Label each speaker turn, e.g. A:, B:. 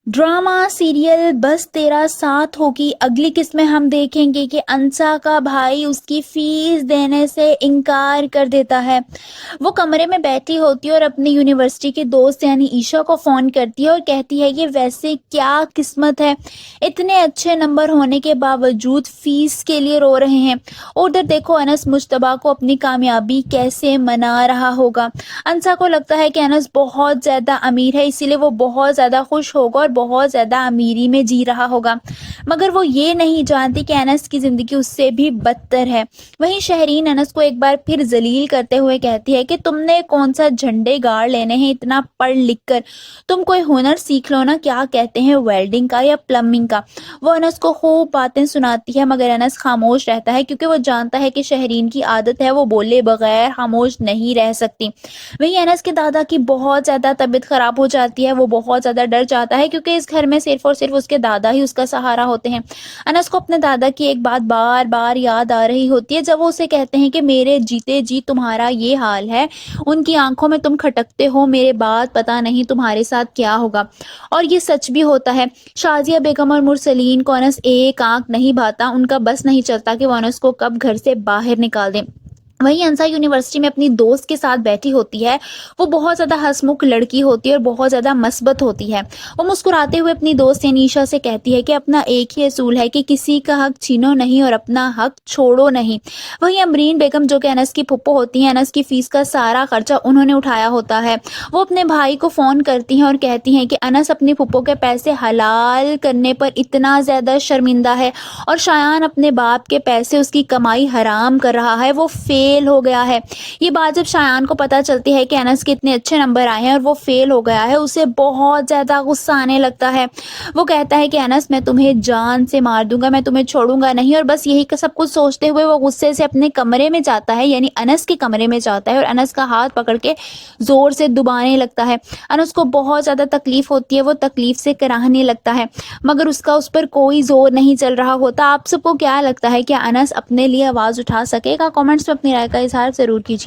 A: Drama serial बस तेरा साथ होगी अगली किस्त में हम देखेंगे कि अंसा का भाई उसकी फीस देने से इनकार कर देता है। वो कमरे में बैठी होती है और अपनी यूनिवर्सिटी के दोस्त यानी ईशा को फ़ोन करती है और कहती है कि वैसे क्या किस्मत है, इतने अच्छे नंबर होने के बावजूद फीस के लिए रो रहे हैं। उधर देखो अनस मुश्तबा को अपनी कामयाबी कैसे मना रहा होगा। अंसा को लगता है कि अनस बहुत ज़्यादा अमीर है, इसीलिए वो बहुत ज़्यादा खुश होगा और बहुत ज़्यादा अमीरी में जी रहा होगा, मगर वो ये नहीं जानती कि अनस की ज़िंदगी उससे भी बदतर है। वहीं शहरीन अनस को एक बार फिर जलील करते हुए कहती है कि तुमने कौन सा झंडे गाड़ लेने हैं इतना पढ़ लिख कर, तुम कोई हुनर सीख लो ना, क्या कहते हैं वेल्डिंग का या प्लम्बिंग का। वो अनस को खूब बातें सुनाती है, मगर अनस खामोश रहता है क्योंकि वो जानता है कि शहरीन की आदत है वो बोले बगैर खामोश नहीं रह सकती। वहीं अनस के दादा की बहुत ज़्यादा तबीयत ख़राब हो जाती है, वो बहुत ज़्यादा डर जाता है क्योंकि इस घर में सिर्फ और सिर्फ उसके दादा ही उसका सहारा होते हैं। अनस को अपने दादा की एक बात बार बार याद आ रही होती है, जब वो उसे कहते हैं कि मेरे जीते जी तुम्हारा ये हाल है, उनकी आंखों में तुम खटकते हो, मेरे बाद पता नहीं तुम्हारे साथ क्या होगा। और ये सच भी होता है। शाजिया बेगम और मुरसलीन को अनस एक आंख नहीं भाता, उनका बस नहीं चलता कि वो अनस को कब घर से बाहर निकाल दें। वहीं अंसा यूनिवर्सिटी में अपनी दोस्त के साथ बैठी होती है। वो बहुत ज़्यादा हंसमुख लड़की होती है और बहुत ज़्यादा मस्बत होती है। वो मुस्कुराते हुए अपनी दोस्त अनीशा से कहती है कि अपना एक ही असूल है कि किसी का हक छीनो नहीं और अपना हक छोड़ो नहीं। वहीं अमरीन बेगम जो कि अनस की फुप्पो होती हैं, अनस की फ़ीस का सारा खर्चा उन्होंने उठाया होता है। वो अपने भाई को फ़ोन करती हैं और कहती हैं कि अनस अपनी फुप्पो के पैसे हलाल करने पर इतना ज़्यादा शर्मिंदा है और शायान अपने बाप के पैसे उसकी कमाई हराम कर रहा है, वो फेल हो गया है। ये बात जब शायान को पता चलती है कि अनस के इतने अच्छे नंबर आए हैं और वो फेल हो गया है, उसे बहुत ज़्यादा गुस्सा आने लगता है। वो कहता है कि अनस मैं तुम्हें जान से मार दूंगा, मैं तुम्हें छोड़ूंगा नहीं। और बस यही सब कुछ सोचते हुए वो गुस्से से अपने कमरे में जाता है, यानी अनस के कमरे में जाता है और अनस का हाथ पकड़ के ज़ोर से दबाने लगता है। अनस को बहुत ज़्यादा तकलीफ़ होती है, वो तकलीफ़ से कराहने लगता है, मगर उसका उस पर कोई ज़ोर नहीं चल रहा होता। आप सबको क्या लगता है कि अनस अपने लिए आवाज़ उठा सकेगा? कमेंट्स में अपनी राय का इजहार ज़रूर कीजिए।